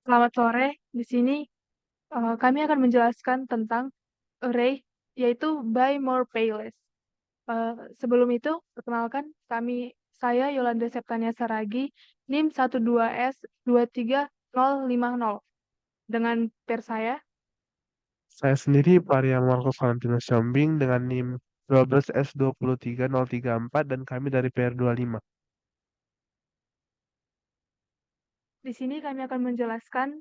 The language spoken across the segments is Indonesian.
Selamat sore. Di sini kami akan menjelaskan tentang array, yaitu buy more pay less. Sebelum itu, perkenalkan saya Yolanda Septania Saragi, NIM 12S23050. Dengan pair saya, Saya sendiri Maria Marcos Valentino Siombing dengan NIM 12S23034 dan kami dari PR25. di sini kami akan menjelaskan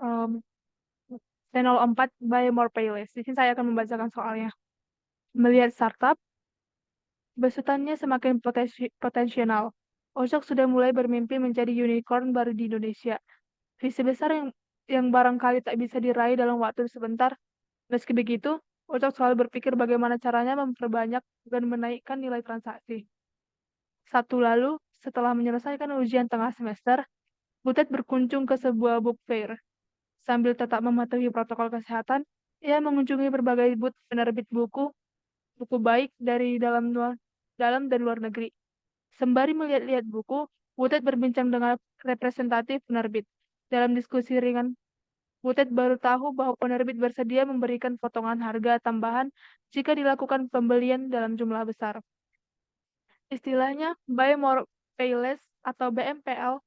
um, T04 buy more pay less. Di sini saya akan membacakan soalnya. Melihat startup, besutannya semakin potensial. Ojok sudah mulai bermimpi menjadi unicorn baru di Indonesia. Visi besar yang barangkali tak bisa diraih dalam waktu sebentar. Meski begitu, Ojok selalu berpikir bagaimana caranya memperbanyak dan menaikkan nilai transaksi. Sabtu lalu, setelah menyelesaikan ujian tengah semester, Butet berkunjung ke sebuah book fair. Sambil tetap mematuhi protokol kesehatan, ia mengunjungi berbagai booth penerbit buku baik dari dalam dan luar negeri. Sembari melihat-lihat buku, Butet berbincang dengan representatif penerbit. Dalam diskusi ringan, Butet baru tahu bahwa penerbit bersedia memberikan potongan harga tambahan jika dilakukan pembelian dalam jumlah besar. Istilahnya buy more pay less atau BMPL.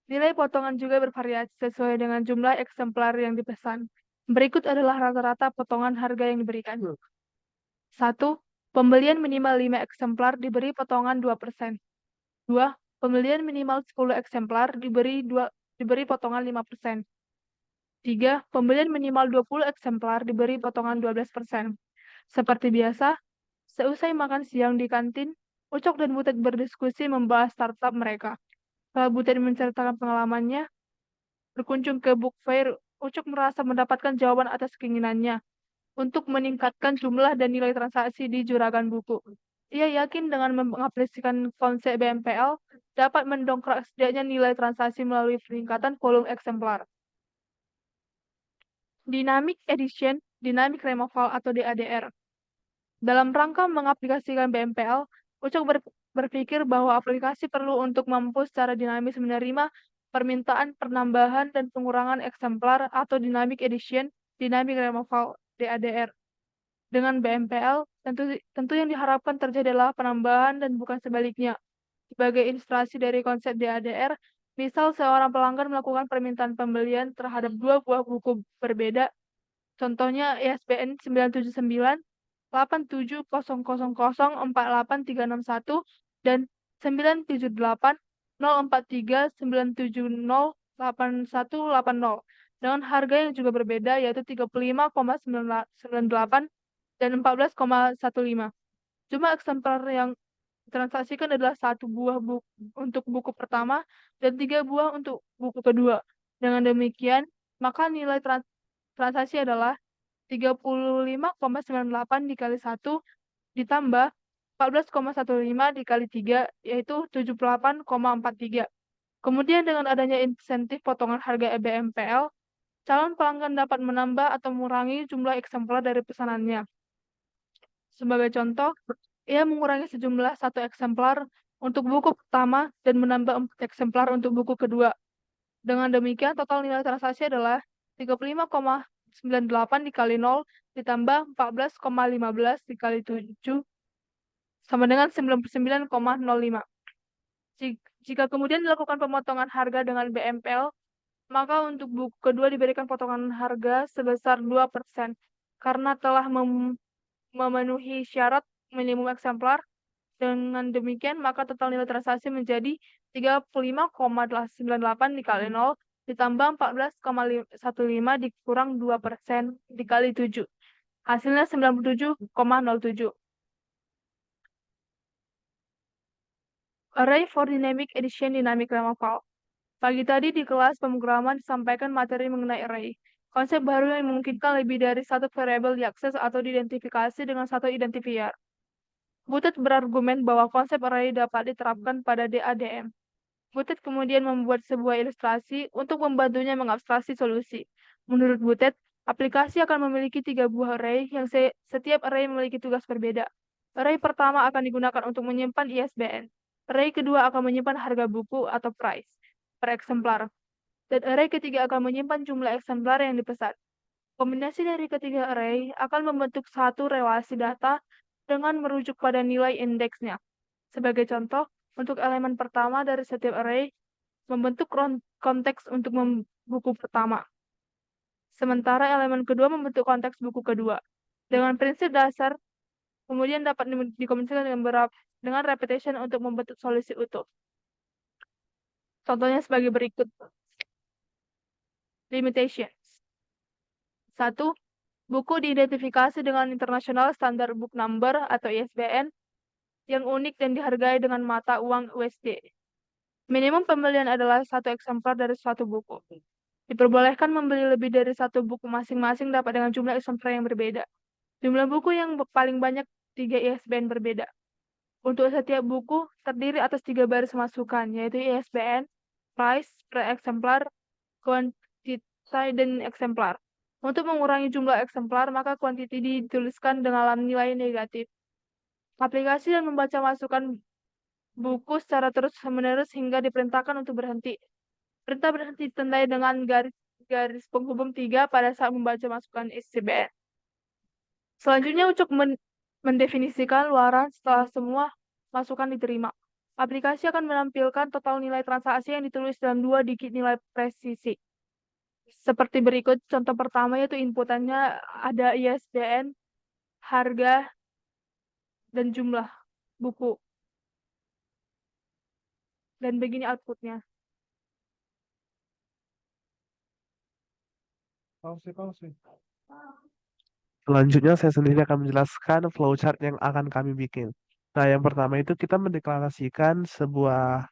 Nilai potongan juga bervariasi sesuai dengan jumlah eksemplar yang dipesan. Berikut adalah rata-rata potongan harga yang diberikan. 1. Pembelian minimal 5 eksemplar diberi potongan 2%. 2. Pembelian minimal 10 eksemplar diberi potongan 5%. 3. Pembelian minimal 20 eksemplar diberi potongan 12%. Seperti biasa, seusai makan siang di kantin, Ucok dan Butet berdiskusi membahas startup mereka. Setelah Butet menceritakan pengalamannya, berkunjung ke book fair, Ucok merasa mendapatkan jawaban atas keinginannya untuk meningkatkan jumlah dan nilai transaksi di juragan buku. Ia yakin dengan mengaplikasikan konsep BMPL dapat mendongkrak setidaknya nilai transaksi melalui peningkatan volume eksemplar. Dynamic Edition, Dynamic Removal atau DADR. Dalam rangka mengaplikasikan BMPL, Ucok berpikir bahwa aplikasi perlu untuk mampu secara dinamis menerima permintaan penambahan dan pengurangan eksemplar atau Dynamic Edition, Dynamic Removal DADR. Dengan BMPL, tentu yang diharapkan terjadi adalah penambahan dan bukan sebaliknya. Sebagai ilustrasi dari konsep DADR, misal seorang pelanggan melakukan permintaan pembelian terhadap 2 buah buku berbeda, contohnya ISBN 9798700048361 dan 9780439708180 dengan harga yang juga berbeda yaitu 35,98 dan 14,15. Jumlah eksemplar yang ditransaksikan adalah 1 buah untuk buku pertama dan 3 buah untuk buku kedua. Dengan demikian, maka nilai transaksi adalah 35,98 dikali 1 ditambah 14,15 dikali 3, yaitu 78,43. Kemudian dengan adanya insentif potongan harga BMPL, calon pelanggan dapat menambah atau mengurangi jumlah eksemplar dari pesanannya. Sebagai contoh, ia mengurangi sejumlah 1 eksemplar untuk buku pertama dan menambah 4 eksemplar untuk buku kedua. Dengan demikian, total nilai transaksi adalah 35,98 dikali 0 ditambah 14,15 dikali 7 sama dengan 99,05. Jika kemudian dilakukan pemotongan harga dengan BMPL, maka untuk buku kedua diberikan potongan harga sebesar 2% karena telah memenuhi syarat minimum eksemplar. Dengan demikian, maka total nilai transaksi menjadi 35,98 dikali 0 ditambah 14,15 dikurang 2% dikali 7. Hasilnya 97,07. Array for Dynamic Edition Dynamic Removal. Pagi tadi di kelas pemrograman disampaikan materi mengenai array. Konsep baru yang memungkinkan lebih dari satu variabel diakses atau diidentifikasi dengan satu identifier. Butet berargumen bahwa konsep array dapat diterapkan pada DADM. Butet kemudian membuat sebuah ilustrasi untuk membantunya mengabstraksi solusi. Menurut Butet, aplikasi akan memiliki 3 buah array yang setiap array memiliki tugas berbeda. Array pertama akan digunakan untuk menyimpan ISBN. Array kedua akan menyimpan harga buku atau price per eksemplar. Dan array ketiga akan menyimpan jumlah eksemplar yang dipesan. Kombinasi dari ketiga array akan membentuk satu relasi data dengan merujuk pada nilai indeksnya. Sebagai contoh, untuk elemen pertama dari setiap array membentuk konteks untuk buku pertama. Sementara elemen kedua membentuk konteks buku kedua. Dengan prinsip dasar, kemudian dapat dikombinasikan dengan repetition untuk membentuk solusi utuh. Contohnya sebagai berikut. Limitations. 1. Buku diidentifikasi dengan International Standard Book Number atau ISBN yang unik dan dihargai dengan mata uang USD. Minimum pembelian adalah satu eksemplar dari suatu buku. Diperbolehkan membeli lebih dari satu buku masing-masing dapat dengan jumlah eksemplar yang berbeda. Jumlah buku yang paling banyak 3 ISBN berbeda. Untuk setiap buku terdiri atas 3 baris masukan, yaitu ISBN, price per eksemplar, quantity, dan eksemplar. Untuk mengurangi jumlah eksemplar, maka quantity dituliskan dengan nilai negatif. Aplikasi dan membaca masukan buku secara terus-menerus hingga diperintahkan untuk berhenti. Perintah berhenti ditandai dengan garis penghubung 3 pada saat membaca masukan ISBN. Selanjutnya untuk mendefinisikan luaran setelah semua masukan diterima. Aplikasi akan menampilkan total nilai transaksi yang ditulis dalam 2 digit nilai presisi. Seperti berikut, contoh pertama yaitu inputannya ada ISBN, harga, dan jumlah buku. Dan begini outputnya. Selanjutnya saya sendiri akan menjelaskan flowchart yang akan kami bikin. Nah, yang pertama itu kita mendeklarasikan sebuah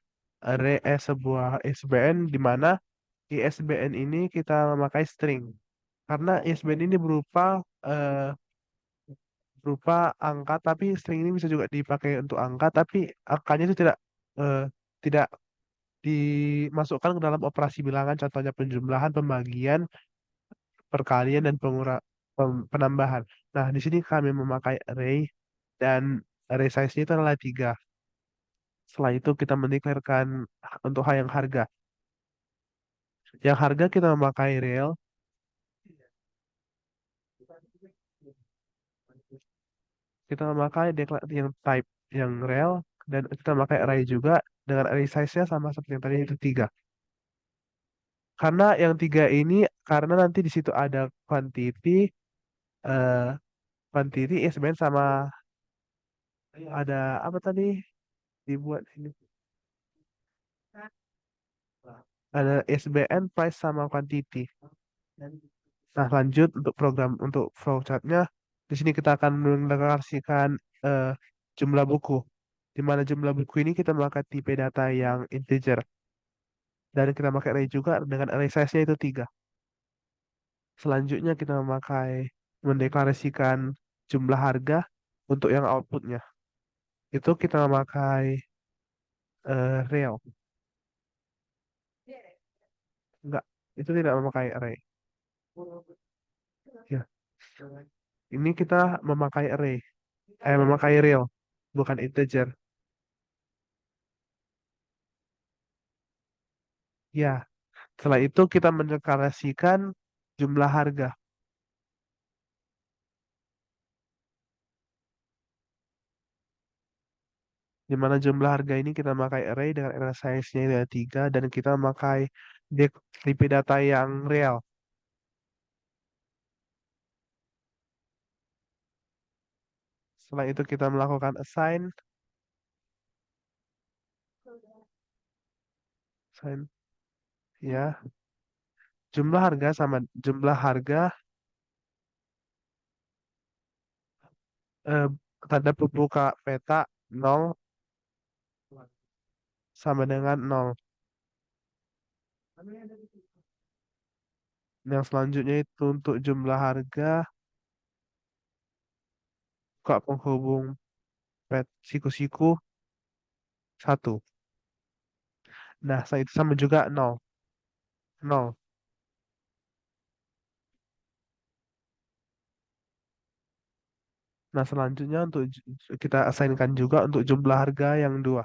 ISBN di mana ISBN ini kita memakai string. Karena ISBN ini berupa angka, tapi string ini bisa juga dipakai untuk angka, tapi angkanya itu eh, tidak dimasukkan ke dalam operasi bilangan, contohnya penjumlahan, pembagian, perkalian, dan penambahan. Nah, di sini kami memakai array, dan array size-nya itu adalah 3. Setelah itu kita mendeklarasikan untuk yang harga. Yang harga kita memakai rel, kita memakai yang type, yang rel, dan kita memakai array juga, dengan array size-nya sama seperti yang tadi itu 3. Karena yang 3 ini, karena nanti di situ ada eh, quantity ISBN sama ada apa tadi dibuat ini, ada ISBN price sama quantity. Nah, lanjut untuk flowchartnya, di sini kita akan mendeklarasikan eh, jumlah buku, di mana jumlah buku ini kita memakai tipe data yang integer, dan kita pakai array juga dengan array size-nya itu 3. Selanjutnya kita mendeklarasikan jumlah harga untuk yang outputnya. Itu kita memakai rel. Enggak, itu tidak memakai array. Ya, ini kita memakai memakai rel, bukan integer. Ya, setelah itu kita mendeklarasikan jumlah harga, di mana jumlah harga ini kita memakai array dengan array size-nya itu ada 3, dan kita memakai tipe data yang real. Setelah itu kita melakukan assign, ya, jumlah harga sama jumlah harga eh, tanda pembuka peta 0 sama dengan 0. Yang selanjutnya itu untuk jumlah harga buka penghubung siku-siku 1. Nah, saya itu sama juga 0. 0. Nah, selanjutnya kita assignkan juga untuk jumlah harga yang 2.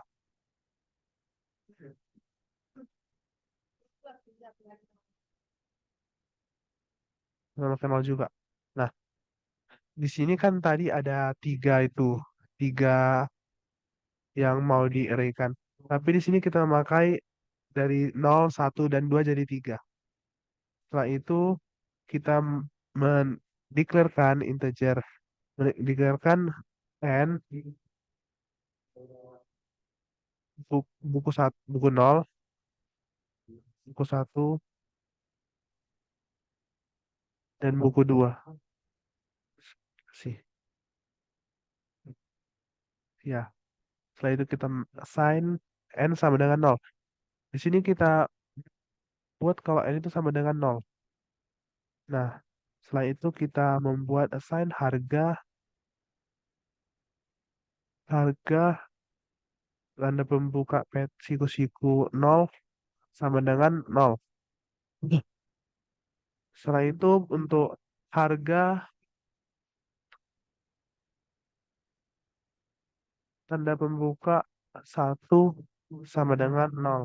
Sama pakai nol juga. Nah, di sini kan tadi ada tiga itu, tiga yang mau diarraykan. Tapi di sini kita memakai dari nol, satu, dan 2 jadi 3. Setelah itu kita mendeklarkan integer, mendeklarkan n buku satu, buku nol, buku satu, dan buku dua. Sih, ya. Setelah itu kita assign n sama dengan nol. Di sini kita buat kalau n itu sama dengan nol. Nah, setelah itu kita membuat assign harga harga tanda pembuka pet siku-siku nol sama dengan nol. Setelah itu untuk harga tanda pembuka satu sama dengan nol.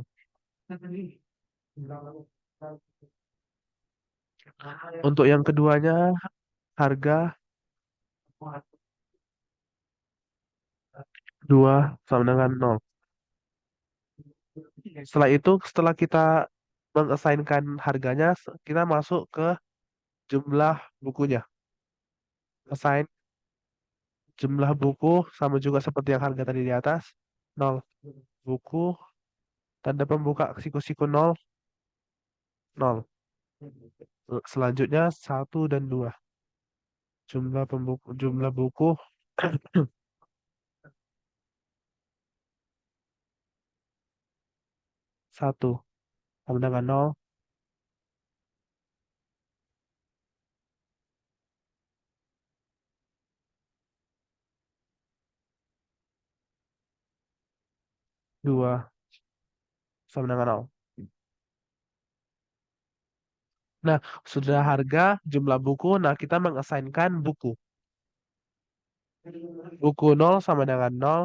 Untuk yang keduanya harga 2 sama dengan nol. Setelah itu, setelah kita mengassignkan harganya, kita masuk ke jumlah bukunya. Assign jumlah buku sama juga seperti yang harga tadi di atas. Nol. Buku, tanda pembuka siku-siku nol, nol. Selanjutnya satu dan 2. Jumlah buku satu sama dengan nol, 2 sama dengan nol. Nah, sudah harga, jumlah buku, nah kita mengassignkan buku. Buku nol sama dengan nol,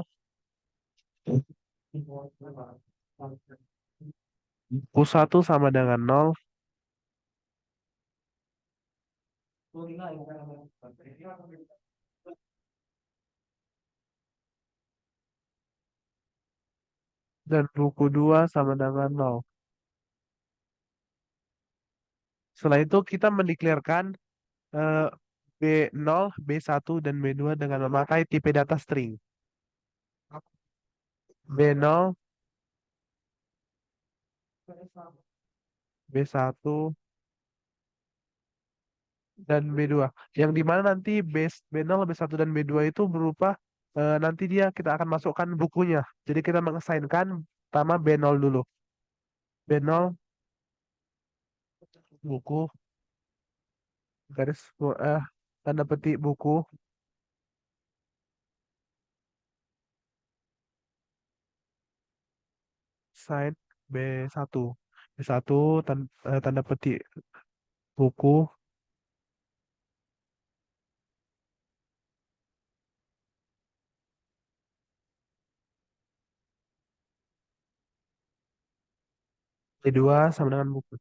buku satu sama dengan nol, dan buku 2 sama dengan nol. Setelah itu kita mendeklarkan eh, B0, B1, dan B2 dengan memakai tipe data string. B0, B1, dan B2. Yang dimana nanti B0, B1, dan B2 itu berupa nanti kita akan masukkan bukunya. Jadi kita mengassignkan pertama B0 dulu. B0 buku garis tanda petik buku side B1. B1 tanda petik buku B2 sama dengan buku.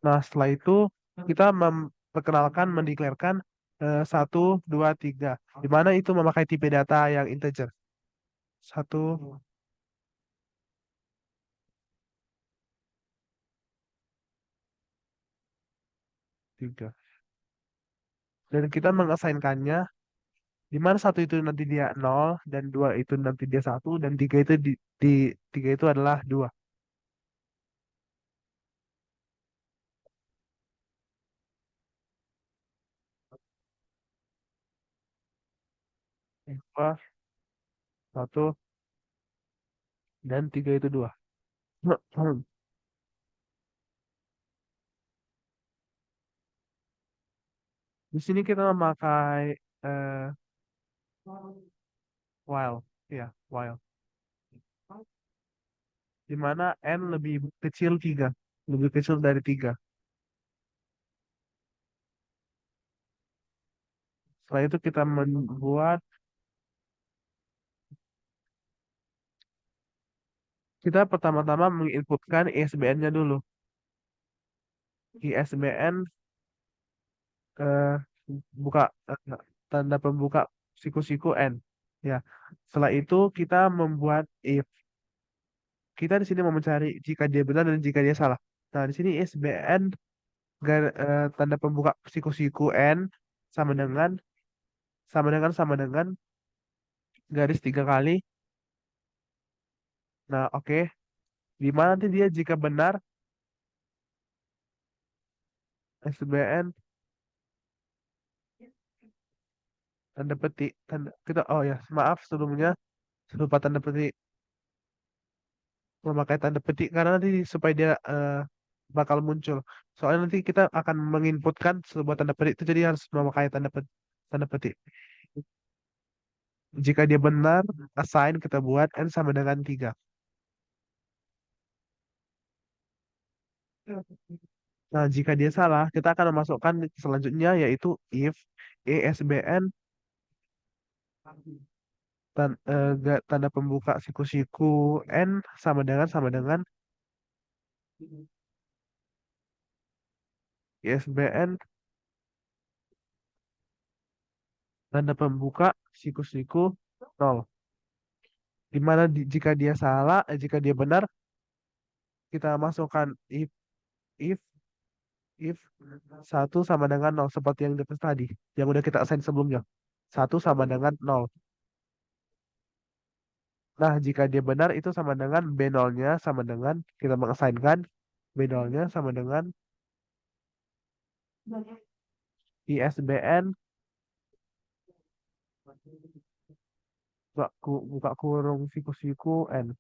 Nah, setelah itu kita memperkenalkan, mendeklarkan 1, 2, 3. Di mana itu memakai tipe data yang integer. Satu, 3. Dan kita mengassignkannya di mana satu itu nanti dia nol dan 2 itu nanti dia satu dan 3 itu di 3 itu adalah 2. 2, 1, dan 3 itu 2. Di sini kita memakai eh, while, ya, while. Di mana n lebih kecil 3, lebih kecil dari 3. Setelah itu kita membuat kita pertama-tama menginputkan ISBN-nya dulu. ISBN eh, buka tanda pembuka siku-siku N. Ya. Setelah itu kita membuat if. Kita di sini mau mencari jika dia benar dan jika dia salah. Nah, di sini ISBN tanda pembuka siku-siku N sama dengan sama dengan garis 3 kali. Nah, oke. Di mana nanti dia jika benar ISBN tanda petik tanda kita oh ya maaf sebelumnya lupa tanda petik memakai tanda petik karena nanti supaya dia bakal muncul. Soalnya nanti kita akan menginputkan sebuah tanda petik itu jadi harus memakai tanda petik. Jika dia benar, assign kita buat n sama dengan 3. Nah, jika dia salah, kita akan memasukkan selanjutnya yaitu if ESBN tanda pembuka siku-siku n sama dengan ISBN tanda pembuka siku-siku 0. Di mana jika dia salah, jika dia benar, kita masukkan if if 1 sama dengan 0 seperti yang di atas tadi, yang udah kita assign sebelumnya. 1 sama dengan 0. Nah, jika dia benar itu sama dengan B0-nya sama dengan kita mengassignkan B0-nya sama dengan ISBN buka kurung siku-siku N.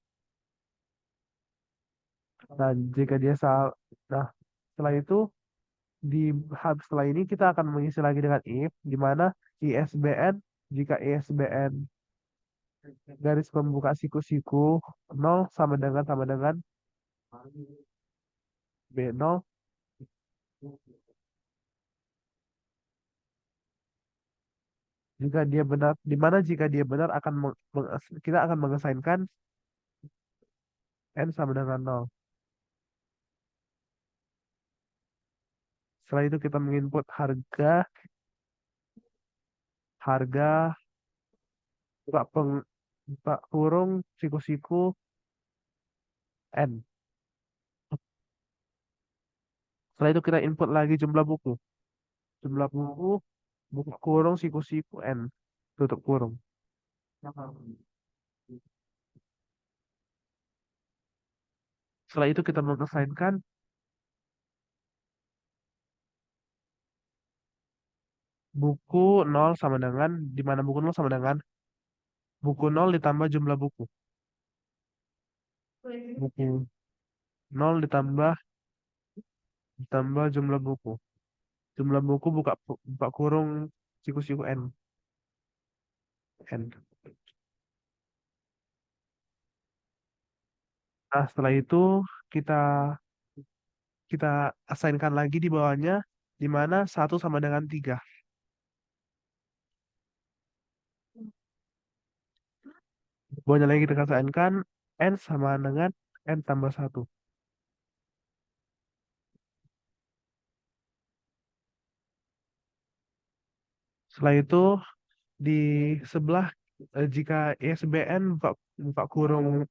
Nah, jika dia salah, nah setelah itu di setelah ini kita akan mengisi lagi dengan if di mana ISBN jika ISBN garis pembuka siku-siku 0 sama dengan B0 jika dia benar di mana jika dia benar akan kita akan mengasainkan n sama dengan 0. Setelah itu kita menginput harga buka buka kurung siku-siku n. Setelah itu kita input lagi jumlah buku. Jumlah buku buka kurung siku-siku n. Tutup kurung. Setelah itu kita mengasainkan buku 0 sama dengan di mana buku 0 sama dengan buku 0 ditambah jumlah buku. Buku 0 ditambah jumlah buku. Jumlah buku buka kurung siku-siku n. N. Nah, setelah itu kita kita asainkan lagi di bawahnya di mana 1 sama dengan 3. Bawahnya lagi kita asainkan n sama dengan n tambah 1. Setelah itu di sebelah jika ISBN buka kurung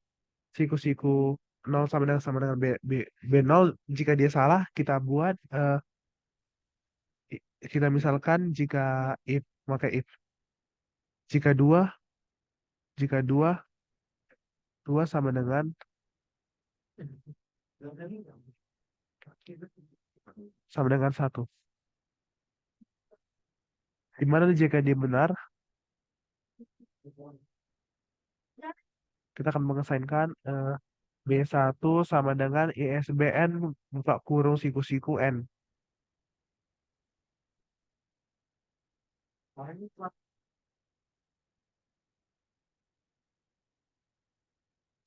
siku-siku 0 sama dengan B0 jika dia salah kita buat kita misalkan if maka if jika dua jika dua dua sama dengan satu di mana jika dia benar kita akan mengasainkan B1 sama dengan ISBN buka kurung siku-siku N.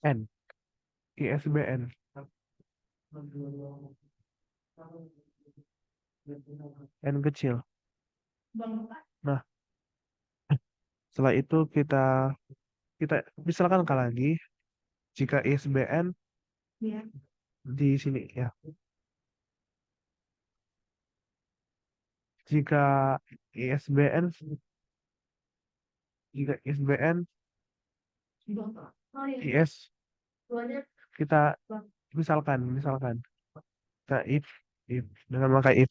N. ISBN. N kecil. Nah, setelah itu kita kita misalkan lagi Jika ISBN di sini ya. Jika ISBN jika ISBN IS kita misalkan kita if dengan memakai if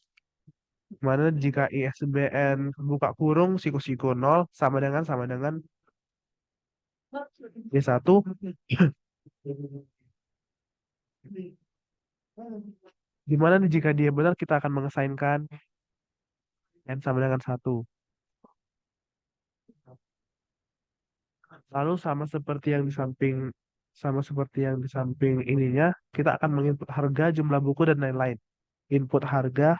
mana jika ISBN buka kurung siku-siku 0 sama dengan B1 dimana jika dia benar kita akan mengesainkan n sama dengan 1. Lalu sama seperti yang di samping ininya, kita akan menginput harga, jumlah buku dan lain-lain. Input harga,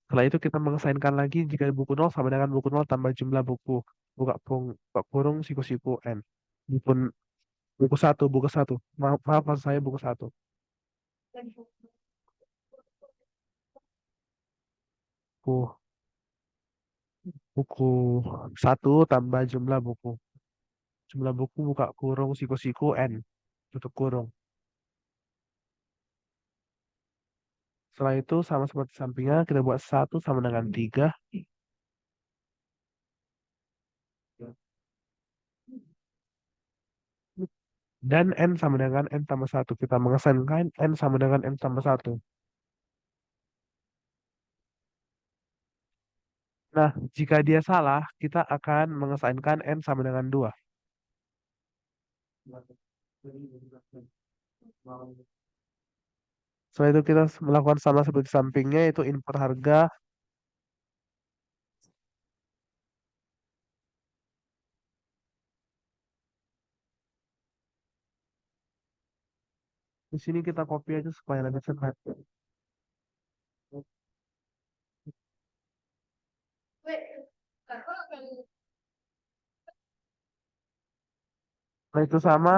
setelah itu kita mengesainkan lagi jika buku 0 sama dengan buku 0 tambah jumlah buku. Buka kurung siku-siku N. Buku, buku satu. Maaf, maaf maksud saya buku satu. Buku, buku satu tambah jumlah buku. Jumlah buku buka kurung siku-siku N. Tutup kurung. Setelah itu sama seperti sampingnya kita buat satu sama dengan 3 dan N sama dengan N tambah satu. Kita mengesankan N sama dengan N tambah satu. Nah, jika dia salah, kita akan mengesainkan N sama dengan 2. Setelah itu kita melakukan sama seperti sampingnya, yaitu input harga. Di sini kita copy aja supaya lebih cepat. Setelah itu sama,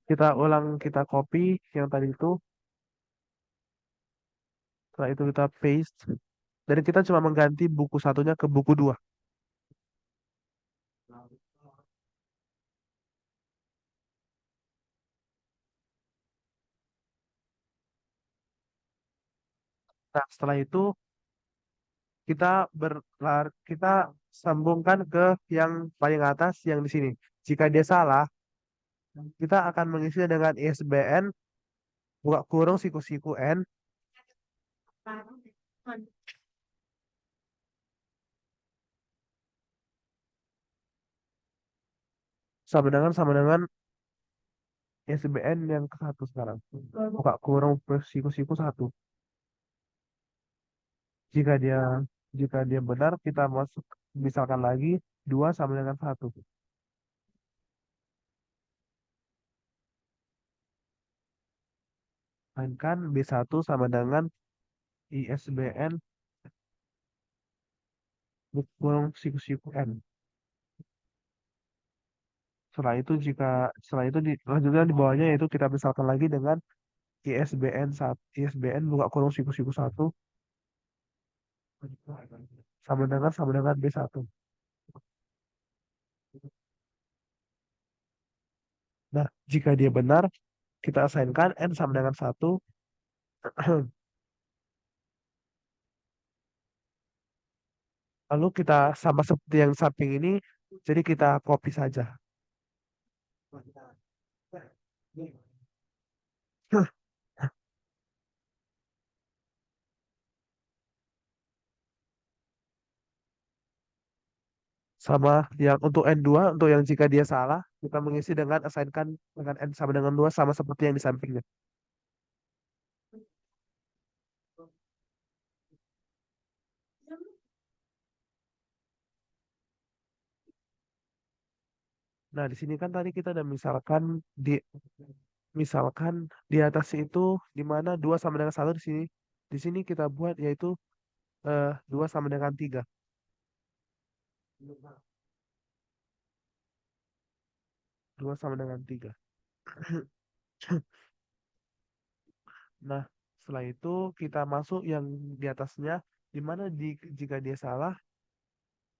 kita ulang, kita copy yang tadi itu. Setelah itu kita paste. Dan kita cuma mengganti buku satunya ke buku 2. Nah, setelah itu kita sambungkan ke yang paling atas yang di sini. Jika dia salah, kita akan mengisi dengan ISBN buka kurung siku-siku N sama dengan ISBN yang ke satu sekarang. Buka kurung plus siku-siku satu. Jika dia jika dia benar, kita masuk misalkan lagi 2 sama dengan satu. Mainkan B1 sama dengan ISBN buka kurung siku-siku N. Setelah itu lanjutnya di bawahnya yaitu kita misalkan lagi dengan ISBN buka kurung siku-siku satu sama dengan B1. Nah, jika dia benar, kita assignkan N sama dengan satu. Lalu kita sama seperti yang samping ini, jadi kita copy saja. Sama yang untuk N2, untuk yang jika dia salah, kita mengisi dengan assignkan dengan N sama dengan 2 sama seperti yang di sampingnya. Nah, di sini kan tadi kita udah misalkan di Misalkan di atas itu di mana 2 sama dengan satu di sini. Di sini kita buat yaitu 2 sama dengan 3. 2 sama dengan 3. Nah, setelah itu kita masuk yang di atasnya, di mana jika dia salah,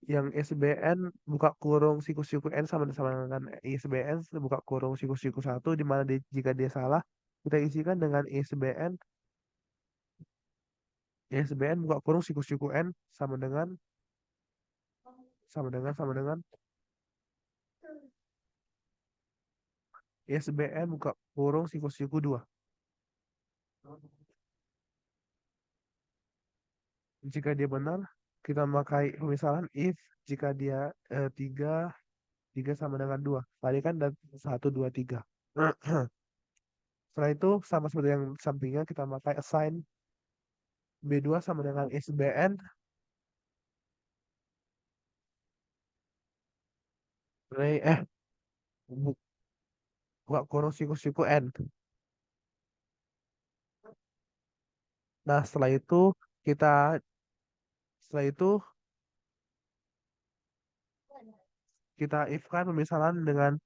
yang ISBN buka kurung siku-siku N sama dengan ISBN buka kurung siku-siku satu, di mana jika dia salah, kita isikan dengan ISBN buka kurung siku-siku N sama dengan ISBN buka kurung siku-siku 2. Jika dia benar, kita pakai pemisahan if jika dia 3 sama dengan 2. Tadi kan 1, 2, 3. Setelah itu sama seperti yang sampingnya kita pakai assign B2 sama dengan ISBN bu- buka kurung siku-siku N. Nah, kita setelah itu kita if kan pemisahan dengan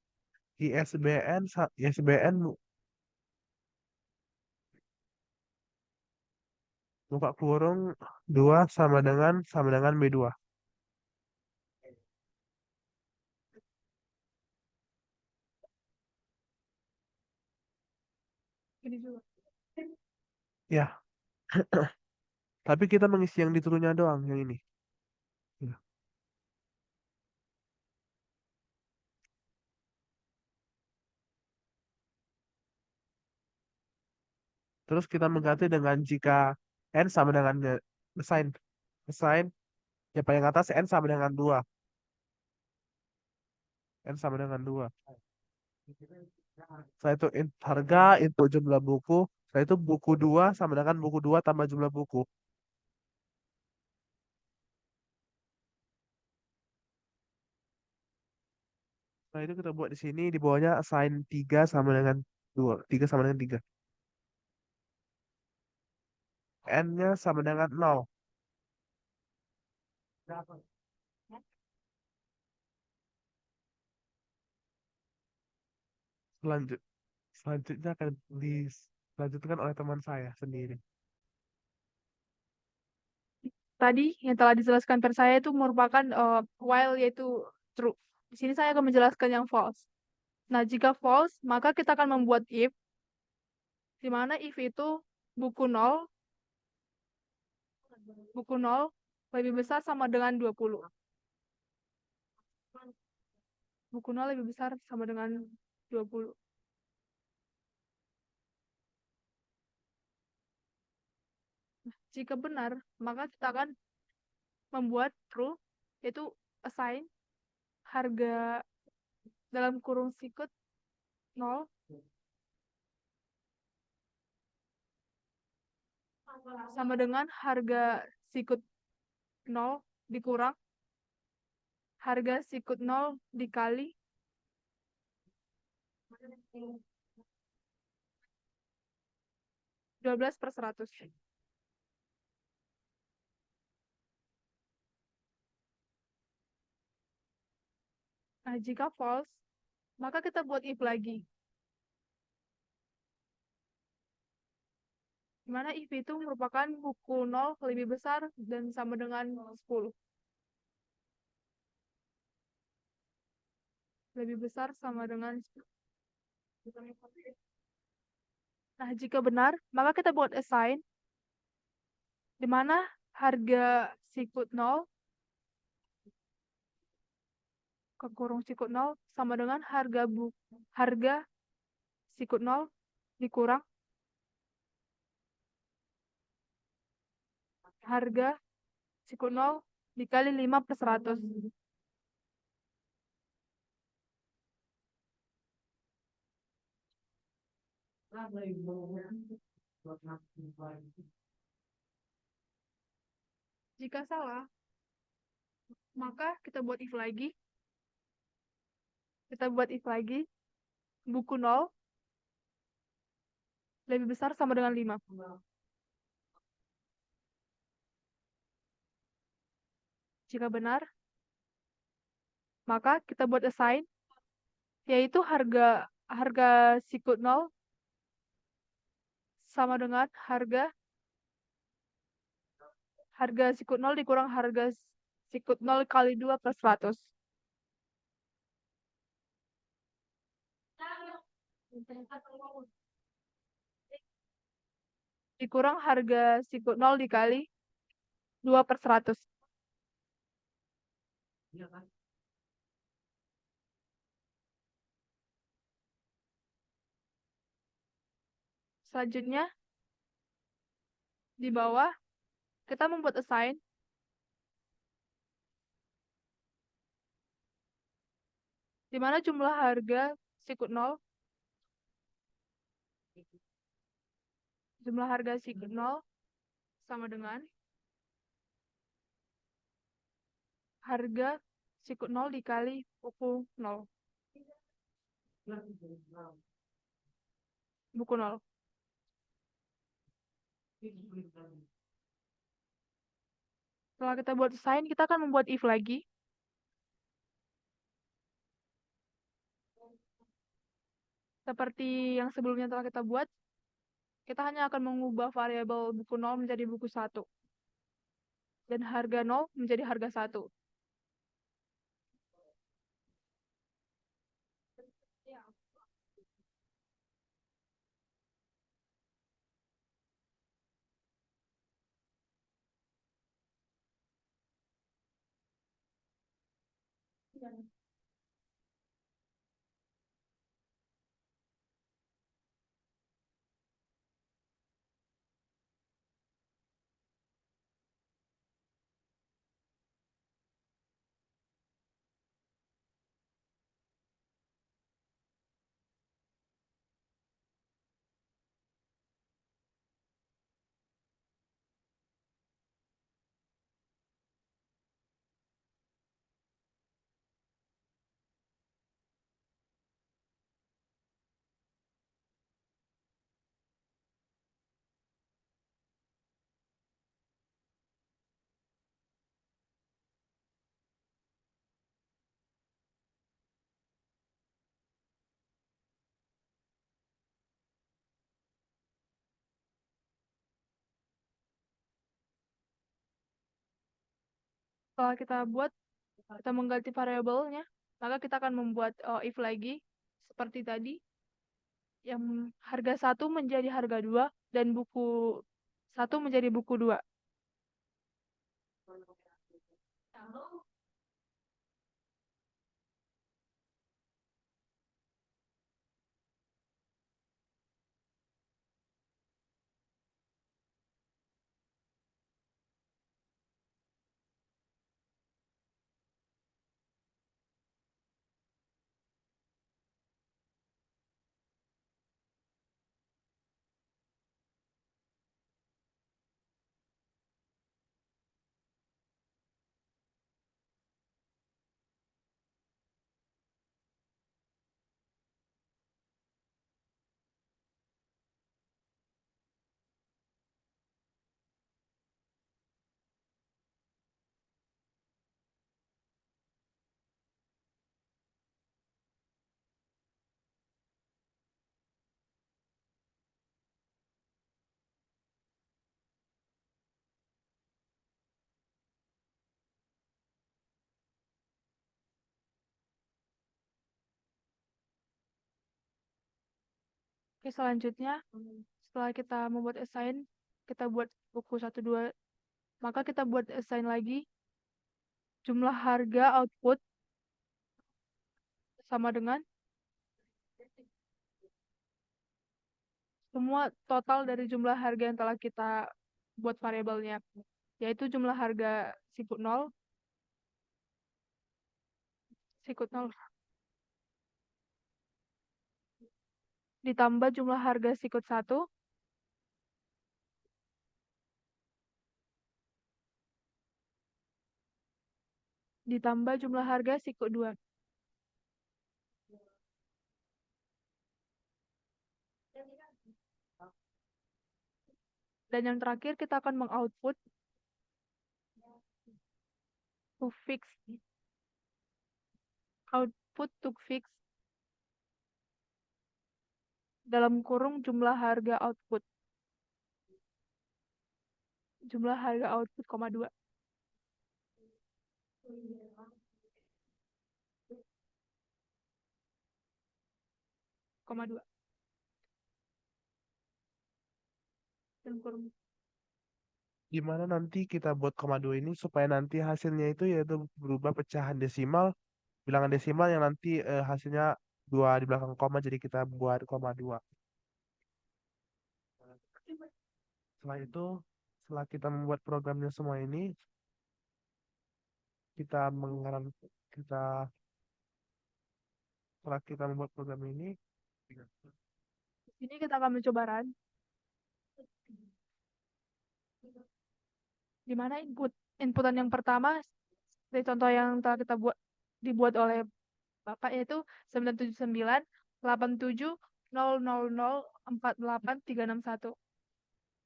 ISBN buka kurung 2 sama dengan B2. Ini juga. Ya, tapi kita mengisi yang diturunya doang yang ini. Ya. Terus kita mengganti dengan jika N sama dengan assign assign yang paling atas N sama dengan 2. N sama dengan 2. Setelah itu harga, input jumlah buku. Setelah itu buku 2 sama dengan buku 2 tambah jumlah buku. Setelah itu kita buat di sini di bawahnya assign 3 sama dengan 2. 3 sama dengan 3. N-nya sama dengan 0. Selanjut, selanjutnya akan dilanjutkan oleh teman saya sendiri. Tadi yang telah dijelaskan per saya itu merupakan while yaitu true. Di sini saya akan menjelaskan yang false. Nah, jika false, maka kita akan membuat if, di mana if itu buku 0, buku 0 lebih besar sama dengan 20. Buku 0 lebih besar sama dengan 20. Jika benar, maka kita akan membuat true, yaitu assign harga dalam kurung sikut 0 sama dengan harga sikut 0 dikurang harga sikut 0 dikali 12/100. Nah, jika false, maka kita buat if lagi. Di mana if itu merupakan buku 0 lebih besar dan sama dengan 10. Lebih besar sama dengan 10. Nah, jika benar, maka kita buat assign, di mana harga sikut 0 ke kurung sikut 0 sama dengan harga sikut 0 dikurang harga sikut 0 dikali 5/100. Jika salah, maka kita buat if lagi. Kita buat if lagi. Buku 0 lebih besar sama dengan 5. Jika benar, maka kita buat assign, yaitu harga harga sikut 0 sama dengan harga sikut 0 dikurang harga sikut 0 kali 2 plus 100. Dikurang harga sikut 0 dikali 2 per 100. Selanjutnya, di bawah, kita membuat assign, di mana jumlah harga sikut 0, jumlah harga sikut 0 sama dengan harga sikut 0 dikali buku 0. Buku 0. Setelah kita buat assign, kita akan membuat if lagi. Seperti yang sebelumnya telah kita buat, kita hanya akan mengubah variabel buku 0 menjadi buku 1. Dan harga 0 menjadi harga 1. Setelah kita mengganti variabelnya, maka kita akan membuat if lagi, seperti tadi, yang harga 1 menjadi harga 2, dan buku 1 menjadi buku 2. Oke, selanjutnya, setelah kita membuat assign, kita buat buku 1, 2, maka kita buat assign lagi, jumlah harga output sama dengan semua total dari jumlah harga yang telah kita buat variabelnya, yaitu jumlah harga sikut 0, sikut 0 ditambah jumlah harga sikut 1 ditambah jumlah harga sikut 2. Dan yang terakhir kita akan mengoutput to fix output to fix dalam kurung jumlah harga output, koma 2, koma 2 dalam kurung. Gimana nanti kita buat koma 2 ini supaya nanti hasilnya itu yaitu berubah pecahan desimal, bilangan desimal yang nanti hasilnya 2 di belakang koma, jadi kita buat koma 2. Setelah itu, setelah kita membuat programnya semua ini, kita mengarang kita setelah kita membuat program ini, Ini kita akan mencoba run, di mana inputan yang pertama seperti contoh yang telah kita dibuat oleh Bapak, yaitu 979 87 000 48 361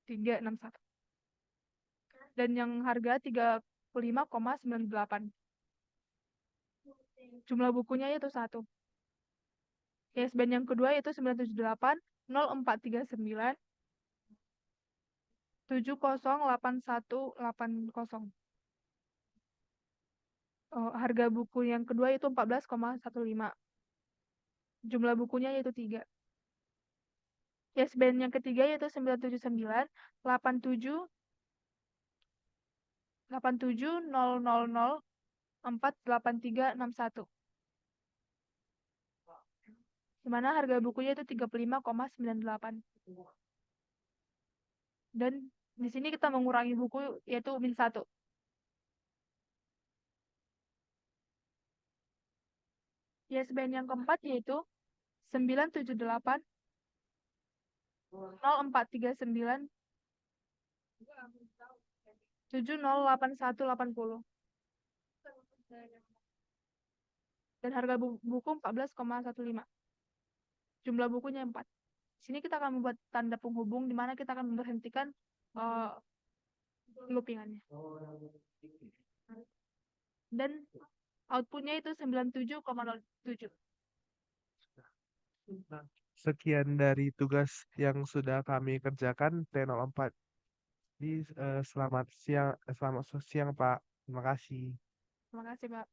361, dan yang harga 35,98. Jumlah bukunya yaitu 1. ISBN yang kedua yaitu 978 0439 708180. Harga buku yang kedua itu 14,15. Jumlah bukunya yaitu 3. ISBN yang ketiga yaitu 979 87 87 000 48361, di mana harga bukunya itu 35,98. Dan di sini kita mengurangi buku yaitu min 1. ISBN yang keempat yaitu 978 0439 708180, dan harga buku 14,15. Jumlah bukunya 4. Di sini kita akan membuat tanda penghubung di mana kita akan memberhentikan loopingannya. Dan outputnya itu 97,07. sekian dari tugas yang sudah kami kerjakan T04. Jadi selamat siang Pak. Terima kasih. Terima kasih, Pak.